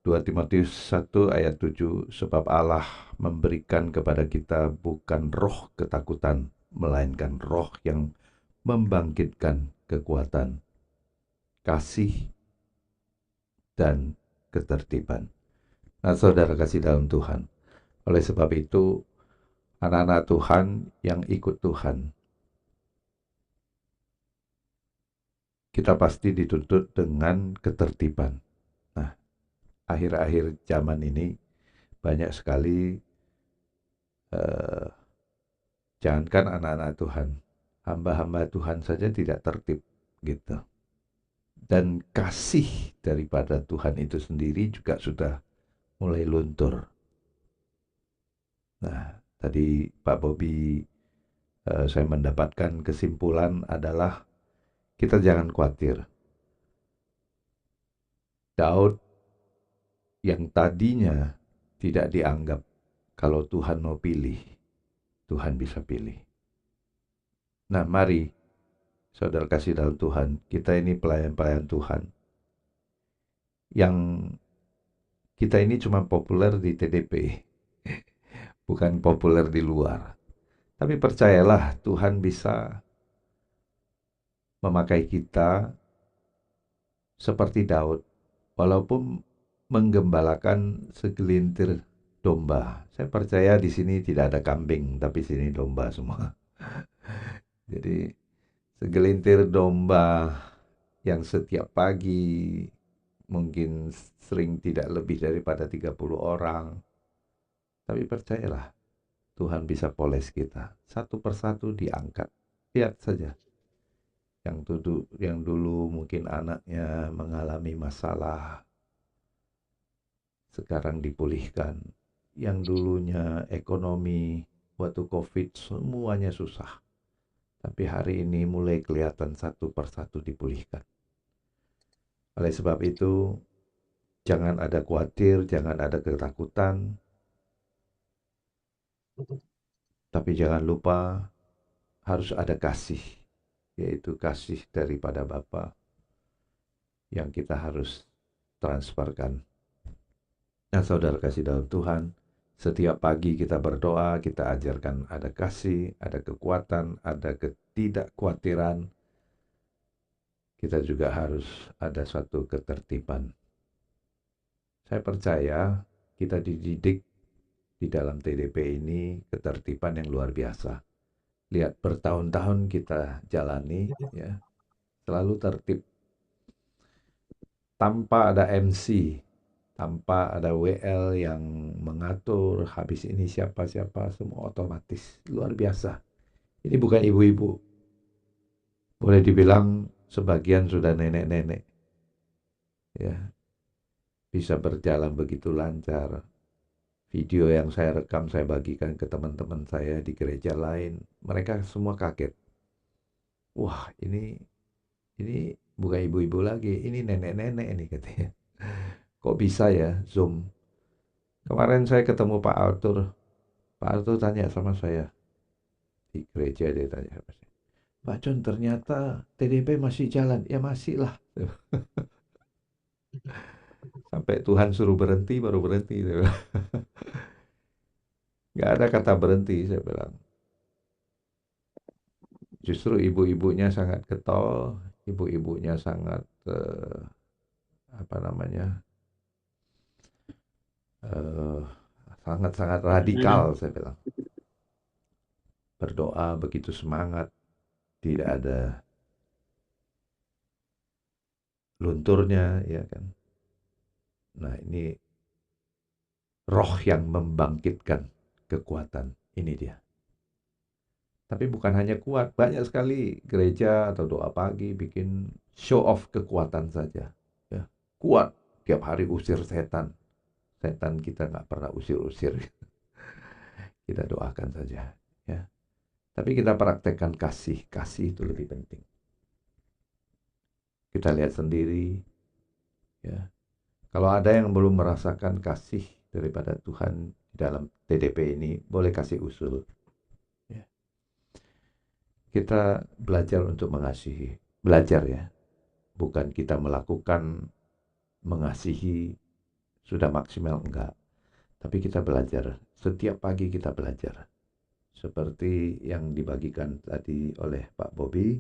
2 Timotius 1 ayat 7, sebab Allah memberikan kepada kita bukan roh ketakutan, melainkan roh yang membangkitkan kekuatan, kasih, dan ketertiban. Nah, saudara kasih dalam Tuhan. Oleh sebab itu, anak-anak Tuhan yang ikut Tuhan, kita pasti dituntut dengan ketertiban. Nah, akhir-akhir zaman ini banyak sekali, eh, jangankan anak-anak Tuhan, hamba-hamba Tuhan saja tidak tertib gitu. Dan kasih daripada Tuhan itu sendiri juga sudah mulai luntur. Nah, tadi Pak Bobi, saya mendapatkan kesimpulan adalah kita jangan khawatir. Daud yang tadinya tidak dianggap, kalau Tuhan mau pilih, Tuhan bisa pilih. Nah, mari saudara kasih dalam Tuhan, kita ini pelayan-pelayan Tuhan, yang kita ini cuma populer di TDP, bukan populer di luar. Tapi percayalah, Tuhan bisa memakai kita seperti Daud, walaupun menggembalakan segelintir domba. Saya percaya di sini tidak ada kambing, tapi sini domba semua. Jadi segelintir domba yang setiap pagi mungkin sering tidak lebih daripada 30 orang. Tapi percayalah, Tuhan bisa poles kita. Satu persatu diangkat. Lihat saja. Yang dulu mungkin anaknya mengalami masalah, sekarang dipulihkan. Yang dulunya ekonomi waktu COVID semuanya susah. Tapi hari ini mulai kelihatan satu persatu dipulihkan. Oleh sebab itu, jangan ada khawatir, jangan ada ketakutan. Tapi jangan lupa harus ada kasih, yaitu kasih daripada Bapa yang kita harus transferkan. Nah, saudara kasih dalam Tuhan, setiap pagi kita berdoa, kita ajarkan ada kasih, ada kekuatan, ada ketidakkhawatiran. Kita juga harus ada suatu ketertiban. Saya percaya kita dididik di dalam TDP ini ketertiban yang luar biasa. Lihat, bertahun-tahun kita jalani, ya, selalu tertib. Tanpa ada MC, tanpa ada WL yang mengatur habis ini siapa-siapa, semua otomatis. Luar biasa. Ini bukan ibu-ibu. Boleh dibilang sebagian sudah nenek-nenek. Ya, bisa berjalan begitu lancar. Video yang saya rekam, saya bagikan ke teman-teman saya di gereja lain. Mereka semua kaget. Wah, ini bukan ibu-ibu lagi, ini nenek-nenek ini katanya. Kok bisa ya Zoom? Kemarin saya ketemu Pak Arthur. Pak Arthur tanya sama saya di gereja, dia tanya sama saya, Pak John, ternyata TDP masih jalan. Ya masih lah. Sampai Tuhan suruh berhenti baru berhenti. Nggak ada kata berhenti, saya bilang. Justru ibu-ibunya sangat getol, ibu-ibunya sangat apa namanya, eh, sangat-sangat radikal, saya bilang. Berdoa begitu semangat, tidak ada lunturnya, ya kan. Nah, ini roh yang membangkitkan kekuatan, ini dia. Tapi bukan hanya kuat, banyak sekali gereja atau doa pagi bikin show off kekuatan saja. Ya, kuat, tiap hari usir setan. Setan kita nggak pernah usir-usir. Kita doakan saja. Ya. Tapi kita praktekkan kasih. Kasih itu lebih penting. Kita lihat sendiri. Ya. Kalau ada yang belum merasakan kasih daripada Tuhan di dalam TDP ini, boleh kasih usul. Ya. Kita belajar untuk mengasihi. Belajar ya. Bukan kita melakukan mengasihi sudah maksimal enggak. Tapi kita belajar, setiap pagi kita belajar. Seperti yang dibagikan tadi oleh Pak Bobi,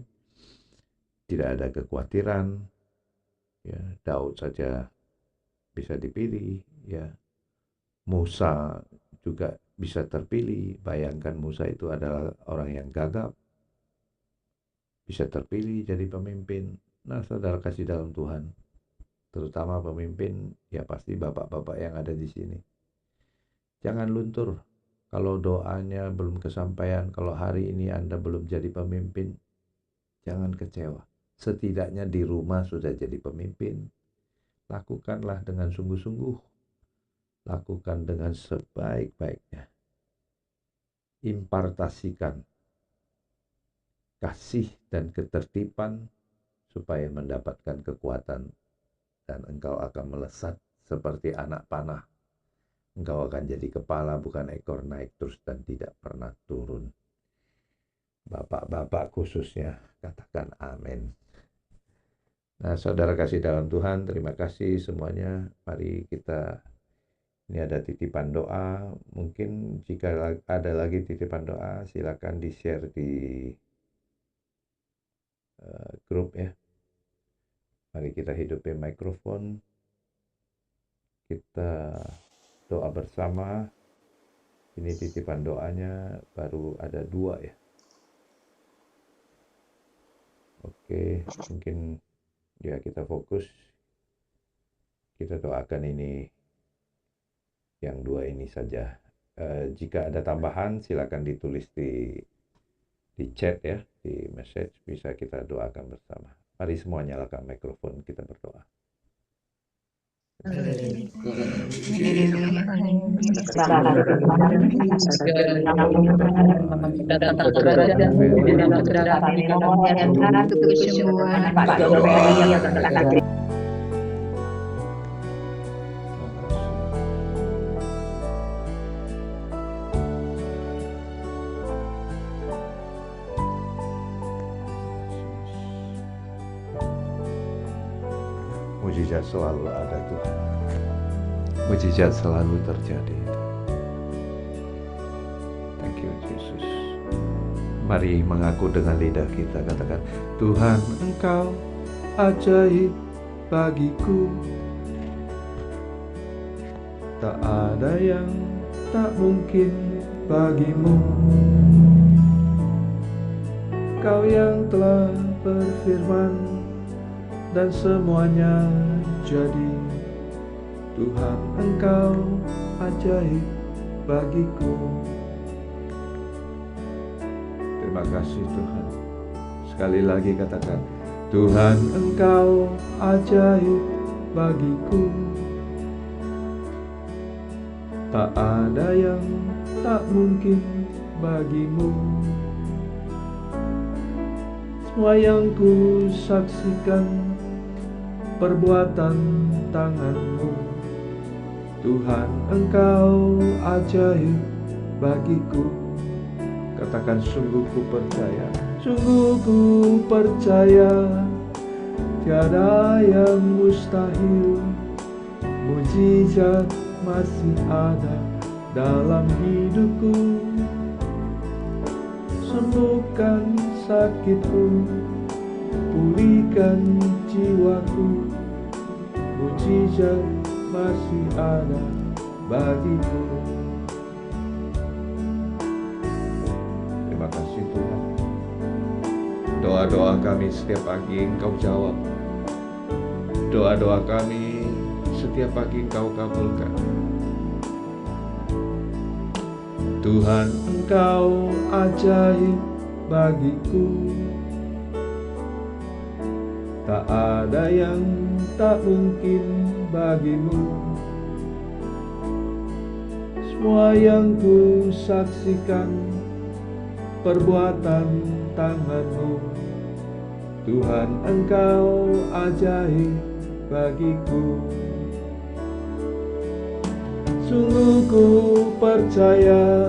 tidak ada kekhawatiran, ya, Daud saja bisa dipilih, ya. Musa juga bisa terpilih. Bayangkan Musa itu adalah orang yang gagap, bisa terpilih jadi pemimpin. Nah, saudara kasih dalam Tuhan, terutama pemimpin, ya pasti bapak-bapak yang ada di sini. Jangan luntur. Kalau doanya belum kesampaian, kalau hari ini Anda belum jadi pemimpin, jangan kecewa. Setidaknya di rumah sudah jadi pemimpin. Lakukanlah dengan sungguh-sungguh. Lakukan dengan sebaik-baiknya. Impartasikan kasih dan ketertiban supaya mendapatkan kekuatan, dan engkau akan melesat seperti anak panah. Engkau akan jadi kepala bukan ekor, naik terus dan tidak pernah turun. Bapak-bapak khususnya katakan amin. Nah, saudara kasih dalam Tuhan, terima kasih semuanya. Mari kita, ini ada titipan doa. Mungkin jika ada lagi titipan doa, silakan di-share di grup ya. Mari kita hidupin mikrofon. Kita doa bersama. Ini titipan doanya baru ada 2 ya. Oke, mungkin ya kita fokus. Kita doakan ini, yang 2 ini saja. Jika ada tambahan silakan ditulis di chat ya, di message, bisa kita doakan bersama. Mari semua nyalakan mikrofon, kita berdoa. Mujizat selalu ada Tuhan. Mujizat selalu terjadi. Thank you Jesus. Mari mengaku dengan lidah kita, katakan, Tuhan Engkau ajaib bagiku. Tak ada yang tak mungkin bagimu. Kau yang telah berfirman dan semuanya jadi. Tuhan Engkau ajaib bagiku. Terima kasih Tuhan. Sekali lagi katakan, Tuhan Engkau ajaib bagiku. Tak ada yang tak mungkin bagimu. Semua yang ku saksikan perbuatan tangan-Mu. Tuhan Engkau ajaib bagiku. Katakan, sungguh ku percaya, sungguh ku percaya, tiada yang mustahil. Mujizat masih ada dalam hidupku. Sembuhkan sakitku, pulihkan jiwaku. Mujizat masih ada bagiku. Terima kasih Tuhan. Doa-doa kami setiap pagi Engkau jawab. Doa-doa kami setiap pagi Engkau kabulkan. Tuhan Engkau ajaib bagiku. Tak ada yang tak mungkin bagimu. Semua yang ku saksikan perbuatan tangan-Mu. Tuhan Engkau ajaib bagiku. Sungguh ku percaya,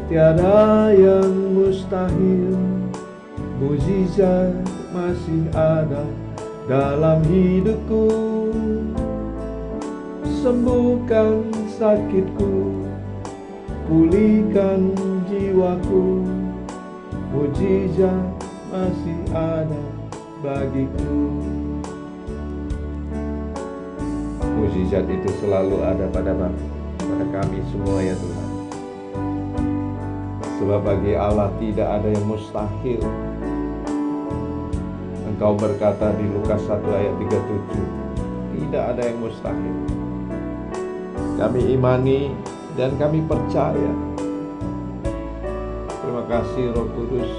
tiada yang mustahil. Mujizat masih ada dalam hidupku. sembuhkan sakitku, pulihkan jiwaku, mujizat masih ada bagiku. Mujizat itu selalu ada pada kami semua ya Tuhan. Sebab bagi Allah tidak ada yang mustahil. Engkau berkata di Lukas 1 ayat 37, tidak ada yang mustahil. Kami imani dan kami percaya. Terima kasih Roh Kudus,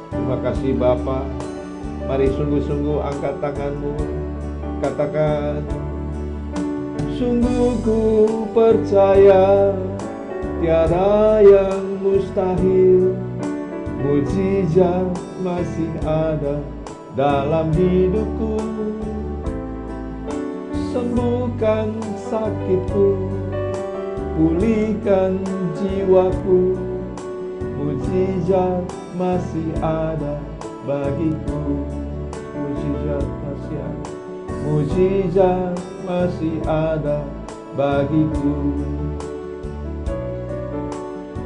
terima kasih Bapa. Mari sungguh-sungguh angkat tanganmu, katakan, sungguh ku percaya tiada yang mustahil, mujizat masih ada dalam hidupku. Sembuhkan sakitku, pulihkan jiwaku, mujizat masih ada bagiku. Mujizat masih ada, mujizat masih ada bagiku.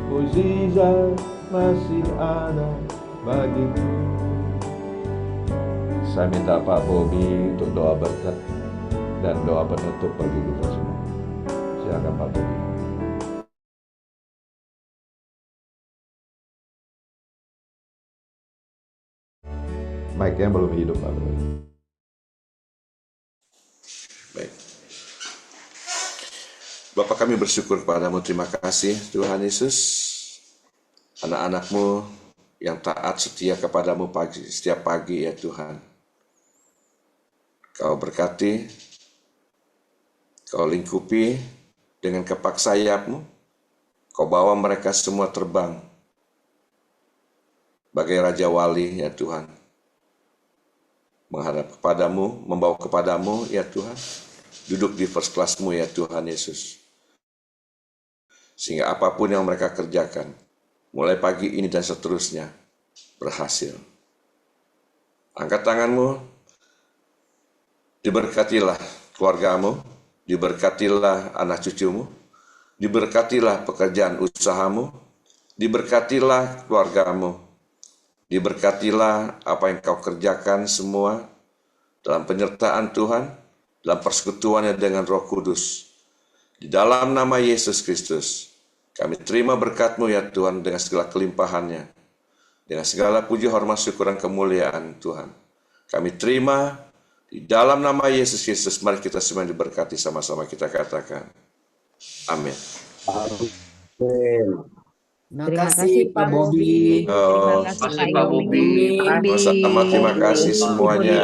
Mujizat masih ada bagiku. Saya minta Pak Bobi untuk doa berkat dan doa penutup bagi kita semua. Silakan Pak Bobi. Mic-nya belum hidup Pak Bobi. Baik. Bapa, kami bersyukur kepadamu, terima kasih Tuhan Yesus. Anak-anakmu yang taat setia kepadamu setiap pagi ya Tuhan. Kau berkati, kau lingkupi dengan kepak sayapmu, kau bawa mereka semua terbang bagai Raja Wali ya Tuhan. Menghadap kepadamu, membawa kepadamu ya Tuhan, duduk di first class-mu ya Tuhan Yesus. Sehingga apapun yang mereka kerjakan, mulai pagi ini dan seterusnya, berhasil. Angkat tanganmu, diberkatilah keluargamu, diberkatilah anak cucumu, diberkatilah pekerjaan usahamu, diberkatilah keluargamu, diberkatilah apa yang kau kerjakan semua dalam penyertaan Tuhan, dalam persekutuannya dengan Roh Kudus. Di dalam nama Yesus Kristus, kami terima berkat-Mu ya Tuhan dengan segala kelimpahannya, dengan segala puji, hormat, syukur, dan kemuliaan Tuhan. Kami terima di dalam nama Yesus Kristus. Mari kita semua diberkati, sama-sama kita katakan. Amin. Terima kasih Pak Bobi. Terima kasih Pak Bobi. Sama-sama, terima kasih semuanya.